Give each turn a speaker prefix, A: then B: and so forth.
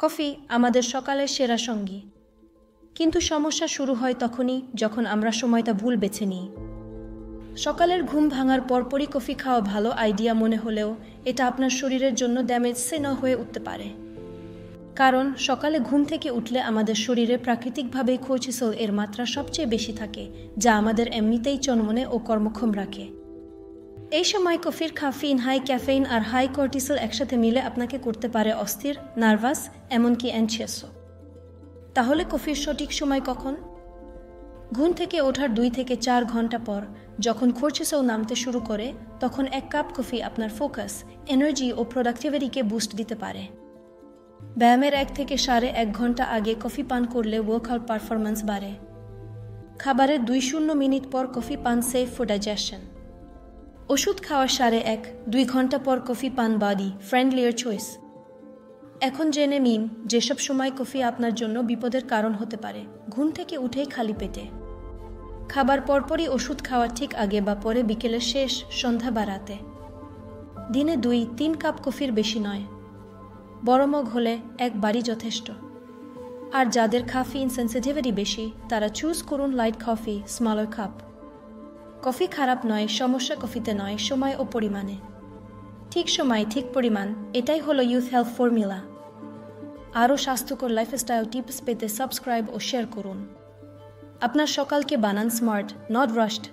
A: Coffee আমাদের সকালের সেরা সঙ্গী, কিন্তু সমস্যা শুরু হয় তখনই যখন আমরা সময়টা ভুল বেছে নিই। সকালের ঘুম ভাঙার পরপরই কফি খাওয়া ভালো আইডিয়া মনে হলেও এটা আপনার শরীরের জন্য ড্যামেজ সিগন্যাল হয়ে উঠতে পারে। কারণ সকালে ঘুম থেকে উঠলে আমাদের শরীরে প্রাকৃতিকভাবেই কর্টিসল এর মাত্রা সবচেয়ে বেশি থাকে, যা আমাদের এমনিতেই চনমনে ও কর্মক্ষম রাখে। এই সময় কফির ক্যাফেইন, হাই ক্যাফেইন আর হাই কর্টিসল একসাথে মিলে আপনাকে করতে পারে অস্থির, নার্ভাস, এমনকি অ্যানশিয়াসও। তাহলে কফির সঠিক সময় কখন? ঘুম থেকে ওঠার 2 থেকে 4 ঘন্টা পর, যখন কর্টিসল নামতে শুরু করে, তখন 1 কাপ কফি আপনার ফোকাস, এনার্জি ও প্রোডাক্টিভিটিকে বুস্ট দিতে পারে। ব্যায়ামের 1 থেকে 1.5 ঘন্টা আগে কফি পান করলে ওয়ার্কআউট পারফরম্যান্স বাড়ে। খাবারের 2 মিনিট পর কফি পান সেফ ফর ডাইজেশন। ওষুধ খাওয়ার 1.5-2 ঘন্টা পর কফি পান বডি ফ্রেন্ডলিয়ার চয়েস। এখন জেনে নিন যেসব সময় কফি আপনার জন্য বিপদের কারণ হতে পারে। ঘুম থেকে উঠেই খালি পেটে, খাবার পরপরই ওষুধ খাওয়ার ঠিক আগে বা পরে, বিকেলের শেষ, সন্ধ্যা বা রাতে। দিনে 2-3 কাপ কফির বেশি নয়, বড় মগ হলে একবারই যথেষ্ট। আর যাদের ক্যাফেইন সেন্সিটিভিটি বেশি, তারা চুজ করুন light coffee, smaller cup. Coffee খারাপ নয়, সমস্যা কফিতে নয়, সময় ও পরিমাণে। ঠিক সময়, ঠিক পরিমাণ, এটাই হলো ইউথ হেলথ ফর্মুলা। আরও স্বাস্থ্যকর লাইফস্টাইল টিপস পেতে সাবস্ক্রাইব ও শেয়ার করুন। আপনার সকালকে বানান স্মার্ট, নট রাশড।